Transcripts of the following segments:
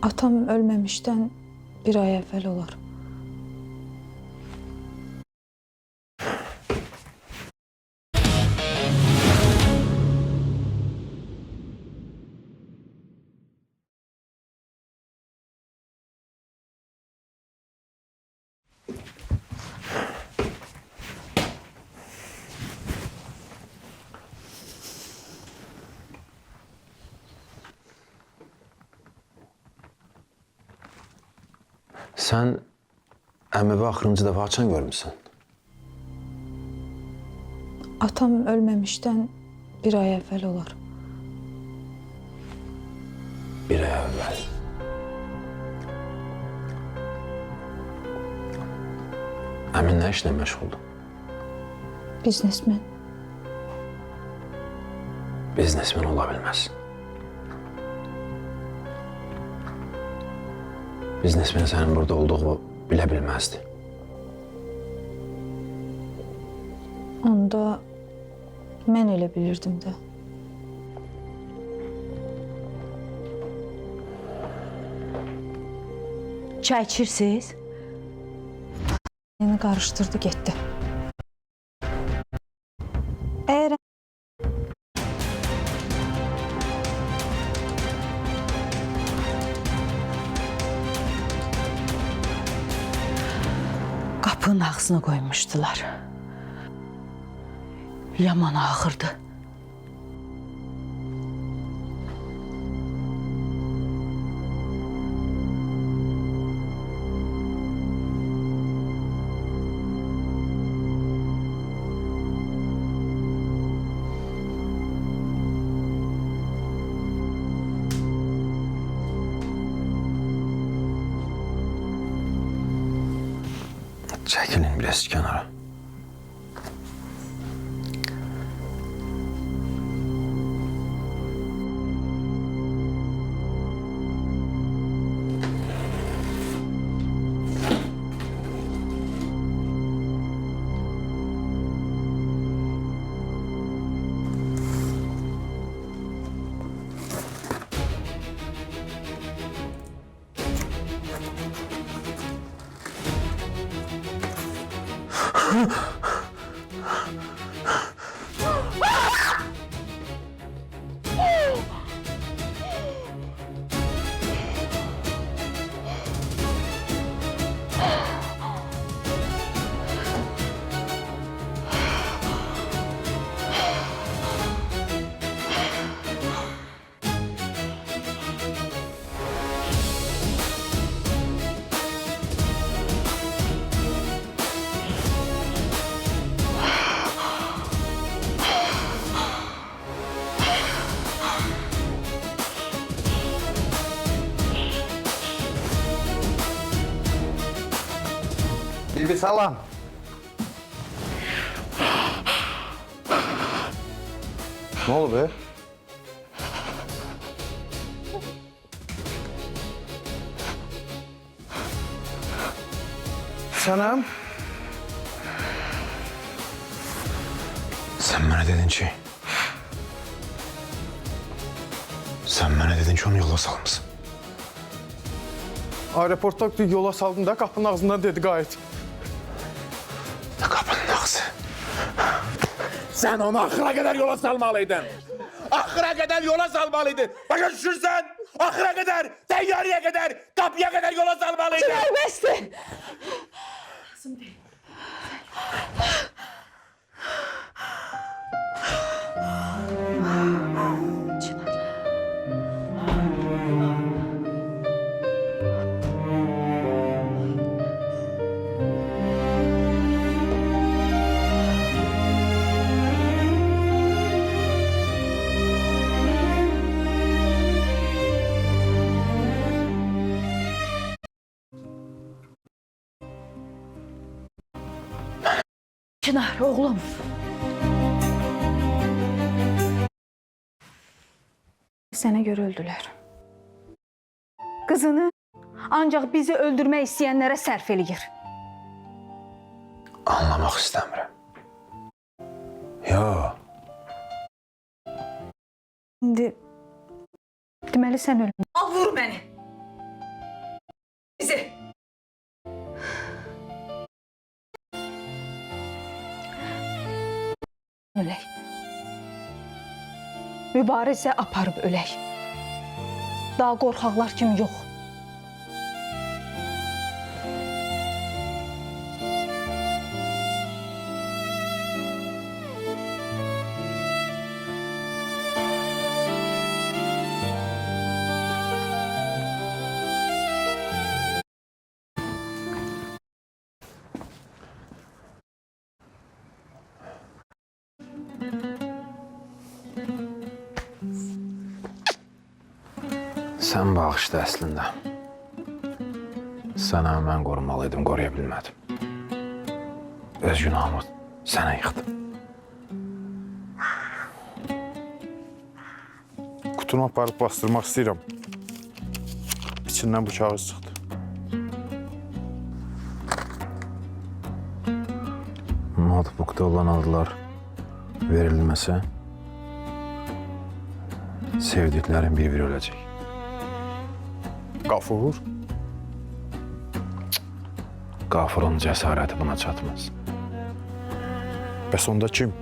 Atam ölmemişten bir ay evvel olar. Sen əmimi axırıncı dəfə açan görmüsən? Atam ölmemişten bir ay evvel olar. Bir ay əvvəl. Əmin nə işlə məşğuldur? Biznesmen. Biznesmen ola bilməz. Biznesmen sənin burada olduğu bilə bilməzdi. Onda mən öyle bilirdim de. Çay içirsiniz? Yeni karıştırdı gitti. Eğer Kapının ağzına koymuştular. Yaman ağırdı. Çəkilin biraz kənara. Bir salam. Ne oldu be? Sənəm? Sen bana dedin ki... Sen bana dedin ki onu yola salmışsın. Aeroportda yola saldım da kapının ağzından dedi qayıt. Ne kapının ağzı? Sen onu ahıra kadar yola salmalıydın. Ahıra kadar yola salmalıydın. Başa düşürsen ahıra kadar, teyyareye kadar, kapıya kadar yola salmalıydın. Serbestti. Çınar oğlum. Sənə görə öldülər. Kızını ancak bizi öldürmək istəyənlərə sərf eləyir. Anlamak istemiyorum. Yo. İndi deməli sən ölmüsən. Al vur beni. ölək. Mübarizə aparıb ölək. Daha qorxaqlar kimi yox. Sən bağışla əslində. Sənə mən qorumalıydım, qoruya bilmədim. Öz günahımı sənə yıxdım. Qutunu aparıb bastırmaq istəyirəm. İçindən bu kağız çıxdı. Notebookda olan adlar verilməsə, sevdiklərin bir-bir öləcək. Qafur. Qafurun cəsarəti buna çatmaz. Bəs onda kim?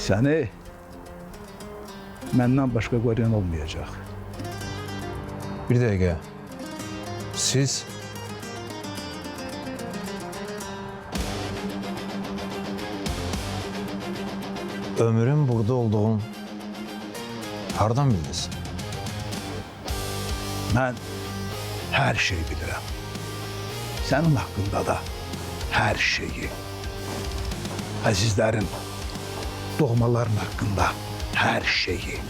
Səni məndən başqa qoruyan olmayacaq. Bir dəqiqə. Siz ömrün burada olduğun hardan bildiniz? Mən hər şeyi bilirəm. Sənin haqqında da hər şeyi. Əzizlərin, doğmaların haqqında hər şeyi.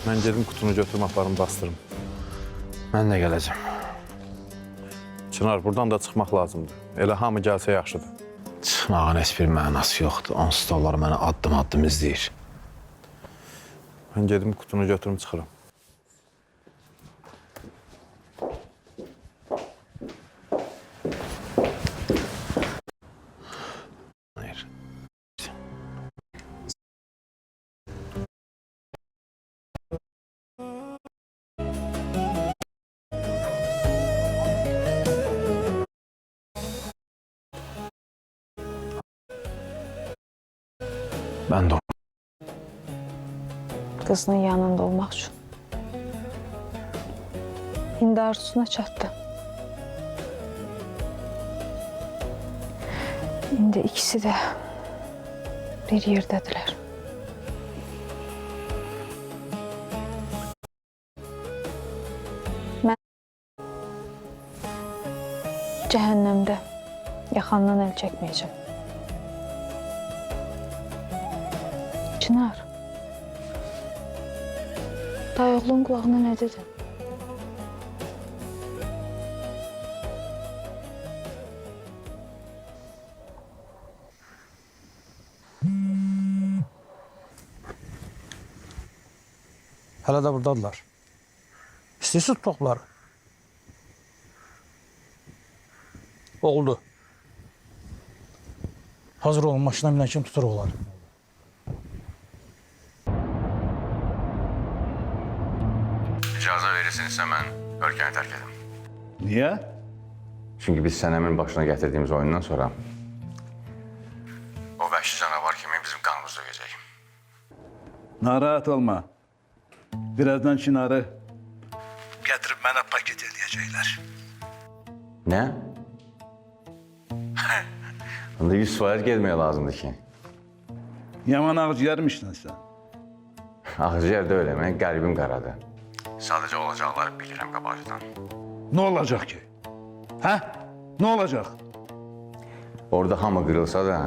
Mən gedim qutunu götürüm, aparım, bastırım. Mən də gələcəm. Çınar, buradan da çıxmaq lazımdır. Elə hamı gəlsə yaxşıdır. Çıxmağın heç bir mənası yoxdur. Onsuz da onlar mənə addım-addım izləyir. Mən gedim qutunu götürüm, çıxıram. Hayır. Ben de Qızının yanında olmaq üçün. İndi arzusuna çatdı. İndi ikisi də bir yerdədirlər. Mən cəhənnəmdə yaxandan əl çəkməyəcəm. Çınar. Dayıoğlun qulağına nə dedin? Hələ də buradadılar. İstəyirsiniz tutaqları. Oldu. Hazır olun, maşına minən kim tutur olar. İcazə verirsinizsə mən ölkəni tərk edim. Niyə? Çünki biz Sənəmin başına gətirdiyimiz oyundan sonra o vəhşi canavar kimi bizim qanımız dökəcək. Narahat olma. Birazdan Çınarı gətirib mənə paket eləyəcəklər. Nə? Onda 100% gelməyə lazımdır ki. Yaman ağciyərmişsən sən. Ağciyər də öyle, mən qəlbim qaradır. Sadəcə olacaqları bilirəm qabaqcadan. Nə olacaq ki? Hə? Nə olacaq? Orada hamı qırılsa da,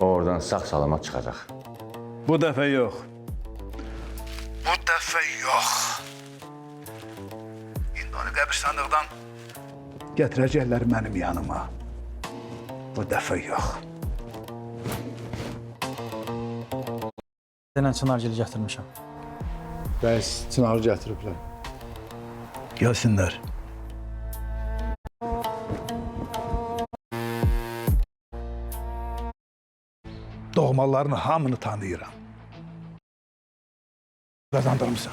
o oradan sağ-salamat çıxacaq. Bu dəfə yox. Bu dəfə yox. İndi onu qəbirstanlıqdan gətirəcəklər mənim yanıma. Bu dəfə yox. Denən Çınargili gətirmişəm. Bəs Çınarı gətiriblər. Gəlsinlər. doğmalarını hamını tanıyıram. Kazandırmışsan.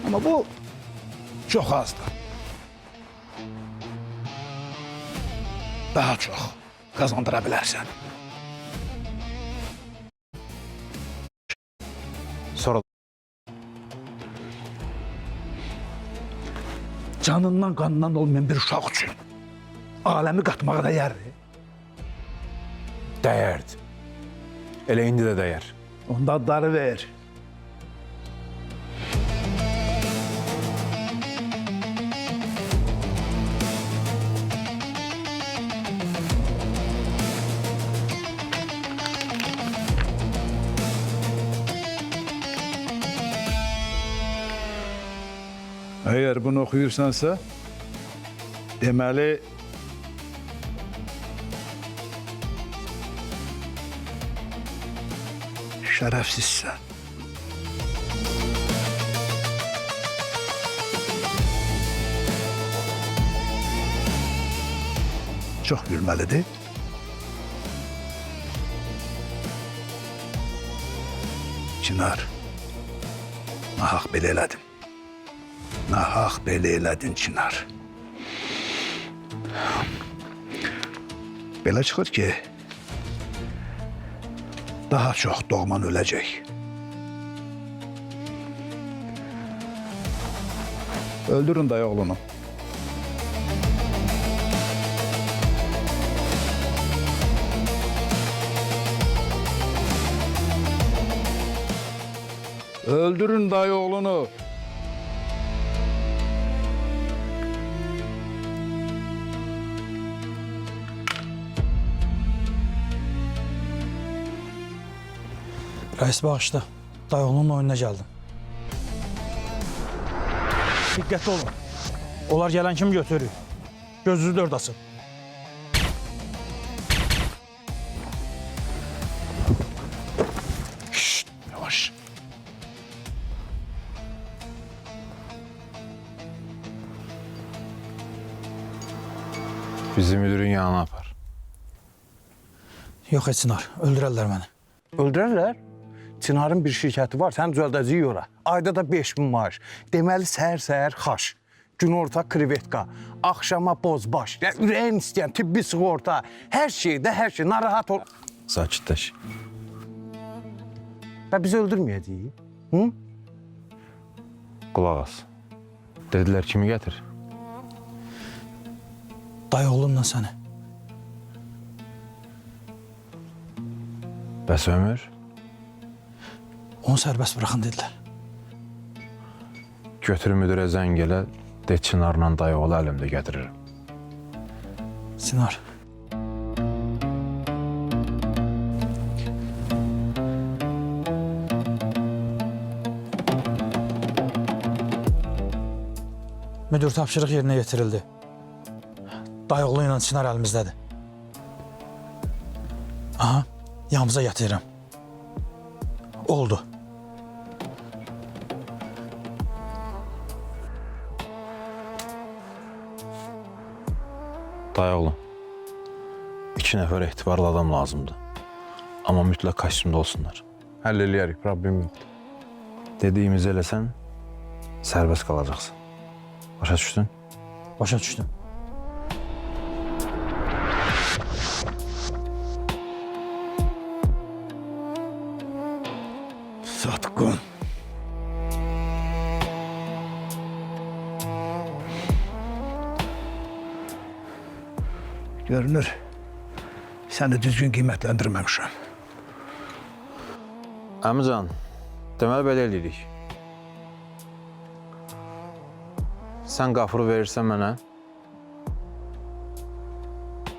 Ama bu çok azdı. Daha çok kazandırabilirsen. Sonra Canından qanından olmayan bir uşaq üçün aləmi qatmağa dəyərdi. dəyərdi. Elə indi də dəyər. Onda adları ver. Eğer bunu okuyursansa, deməli şərəfsizsən. Çox gülməlidir. Çınar, nahaq belə elədim. Nahaq belə elədin Çınar. Belə çıxır ki, daha çox doğman öləcək. Öldürün dayı oğlunu. Öldürün dayı oğlunu. Reis bağışla. Dayıoğlunun oyununa geldim. Dikkatli olun. Onlar gelen kim götürüyor? Gözünüzü dört asın. Şşt, yavaş. Bizi müdürün yanına apar. Yok etsinler. Öldürürler beni. Öldürərlər. Çınarın bir şirkəti var, sən düzəldəcəyik ora. Ayda da 5000 maaş. Deməli səhər-səhər xaş. Günorta krevetka, axşama bozbaş. Yəni ürəyin istəyən tibbi sığorta, hər şeydə hər şey. Narahat ol. Sakitləş. Və biz öldürməyəcəyik. Hı? Qulaq as. Dedilər kimi gətir? Dayıoğlumla seni. Bəs ömür? Onu serbest bırakın dediler. Götür müdürə zəng elə, de Çınarla dayı oğlu əlimdə gətiririm. Sinar. Müdür tapşırıq yerine getirildi. Dayıoğlu ile Çınar elimizdedir. Aha, yanımıza getiririm. Oldu. Dayı oğlum, 2 nəfər etibarlı adam lazımdır. Amma mütləq kostyumda olsunlar. Həll eləyərik, problem yoxdur. Dediyimizi eləsən, sərbəst qalacaqsın. Başa düşdün? Başa düştüm. Satqın. Görünür, səni düzgün qiymətləndirməmişəm. Əmican, deməli belə eləyirik. Sən qafuru verirsən mənə,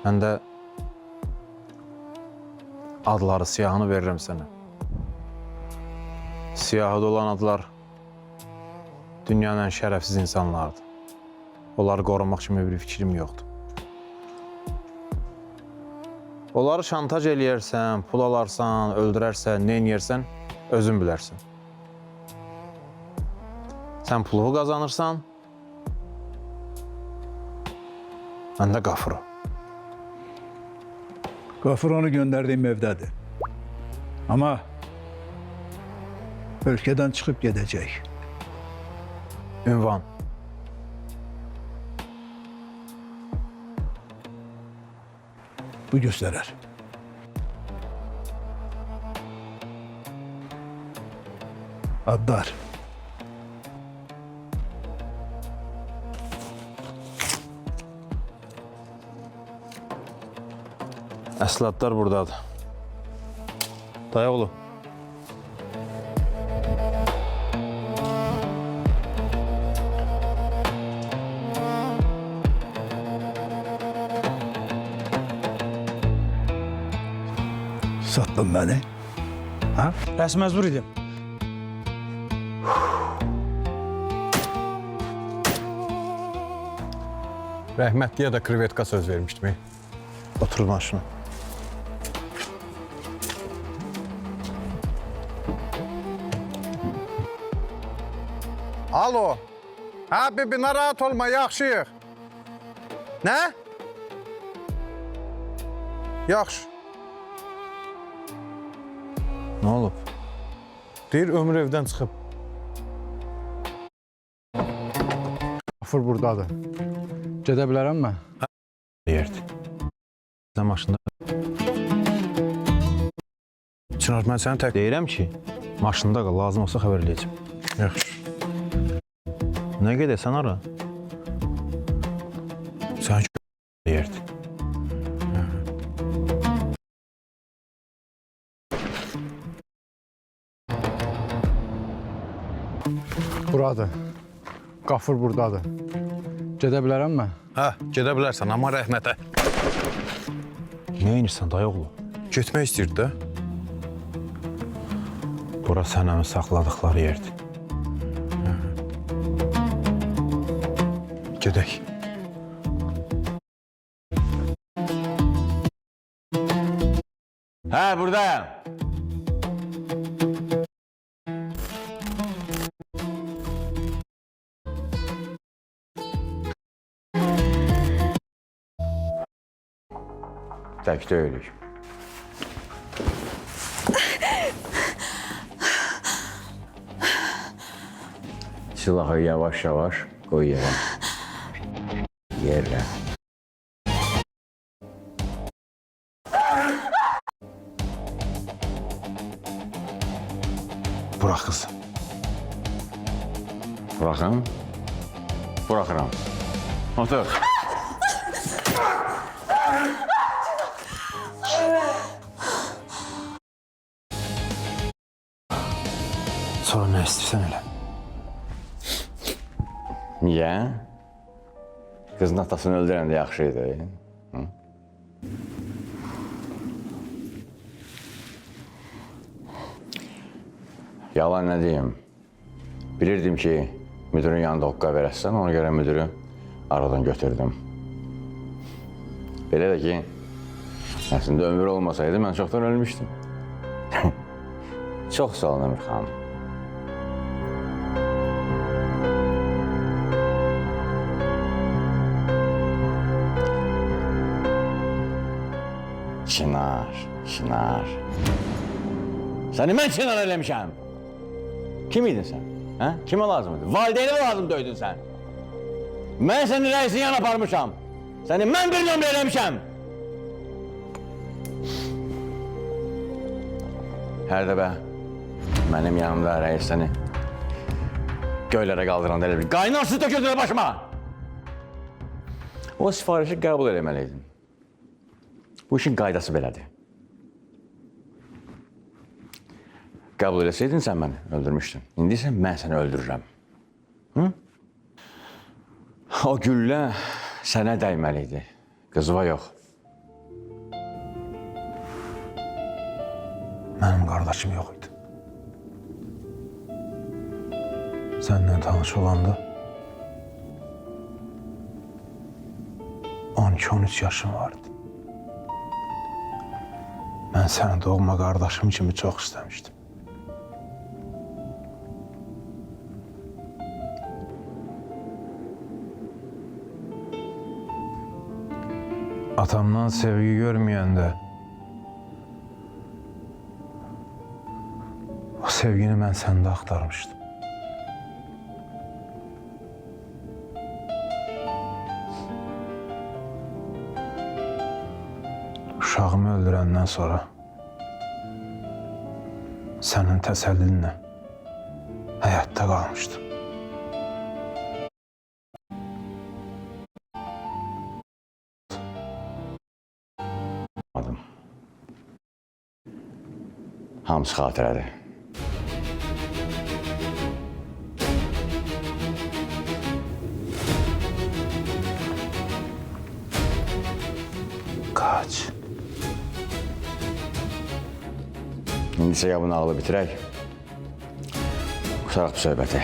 mən də adları, siyahını verirəm sənə. Siyahıda olan adlar dünyanın ən şərəfsiz insanlardır. Onları qorumaq kimi bir fikrim yoxdur. Onları şantaj eləyərsən, pul alarsan, öldürərsən, nə eləyərsən, özün bilərsən. Sən pulu qazanırsan, mən də qafuru. Qafur onu göndərdiyim evdədir. Amma ölkədən çıxıb gedəcək. Ünvan. Bu göstərər. Adlar. Əsl adlar buradadır. Dayıoğlu. Satdın məni. Ha? Rəsmi məcbur idim. Rəhmətliyə də krevetka söz vermişdim. Otur maşına. Alo. Ha bibi, narahat olma, yaxşıyıq. Nə? Yaxşı. Ne olub? Deyir, ömür evdən çıxıb. Qafur buradadır. Gedə bilərəm mən? Deyirdi. Sən maşında. Çınar, mən səni tək... Deyirəm ki, maşında qal, lazım olsa xəbər eləyəcəm. Yaxşı. Nə gedəsən ara? Sən Deyirdi. buradır. Qafur buradadır. Gedə bilərəm mən? Hə, gedə bilərsən, amma rəhmətə. Nə inirsən dayıoğlu? Getmək istəyirdi də. Bura sənəmi saxladıqları yerdir. Gedək. Hə, buradayım. Tək deyilik. Silahı yavaş-yavaş qoy yerə. Yerə. Bırax qız. Buraxım. Buraxıram. Otur. Sonra nə istəyirsən elə? Niyə? Qızın atasını öldürən də yaxşı idi. Hı? Yalan nə deyim? Bilirdim ki, müdürün yanında hoqqa verəsən, ona görə müdürü aradan götürdüm. Belə də ki, əslində ömür olmasaydı, mən çoxdan ölmüşdüm. Çox sağ olun, Əmir xanım. Çınar. Səni mən Çınar eləmişəm. Kim idin sən? Hə? Kimə lazım idi? Valideynə lazım döydün sən. Mən səni rəisin yanına aparmışam. Səni mən bir nömrə eləmişəm. Hər dəbə mənim yanımda rəis səni göylərə qaldıranda elə bir qaynarsız töküldülər başıma. O sifarişi qəbul eləməliydin. Bu işin qaydası belədir. Qəbul eləsəydin sən məni öldürmüşdün. İndi isə mən səni öldürürəm. Hı? O güllə sənə dəyməliydi. Qızıva yox. Mənim qardaşım yox idi. Səninlə tanış olanda 12-13 yaşım vardı. Mən səni doğma qardaşım kimi çox istəmişdim. Atamdan sevgi görməyəndə Sevgini mən səndə axtarmışdım. Uşağımı öldürəndən sonra sənin təsəllinlə həyatda qalmışdım. Adım. Hamısı xatirədir. Kaç. İndi isə ya bu nağılı bitirək. Qusaraq bu söhbəti.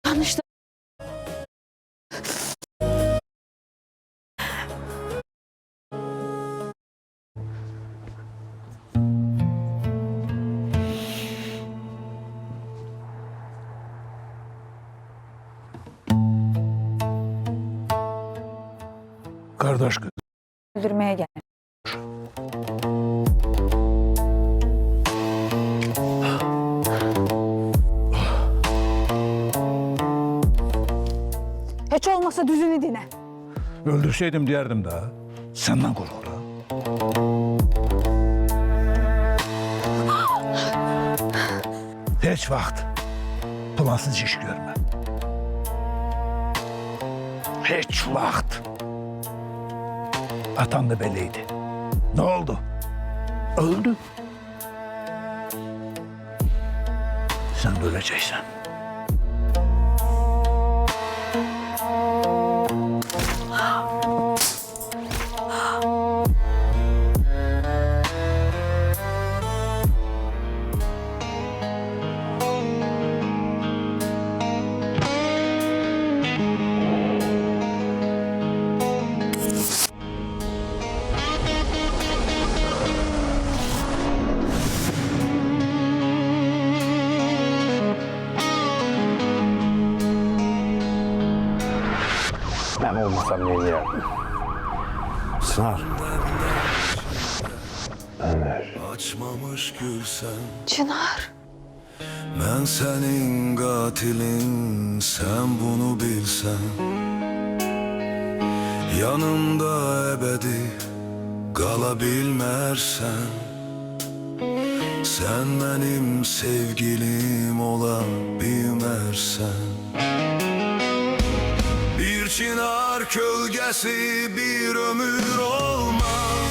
Danışdım. Qardaş qız, Öldürmeye gel. Heç olmasa düzünü dinə. öldürseydim deyərdim də, səndən qorxur. Heç vaxt plansız iş görmə. Heç vaxt. Atan da beləydi. Ne oldu? Öldü. Sen de öleceksin. Mən olmasam ne edərdim? Sınar. Açmamış gülsen Çınar. ben senin katilin, sen bunu bilsen. Yanımda ebedi kalabilmersen. Sen benim sevgilim olabilmersen. Bir çınar kölgesi bir ömür olmaz.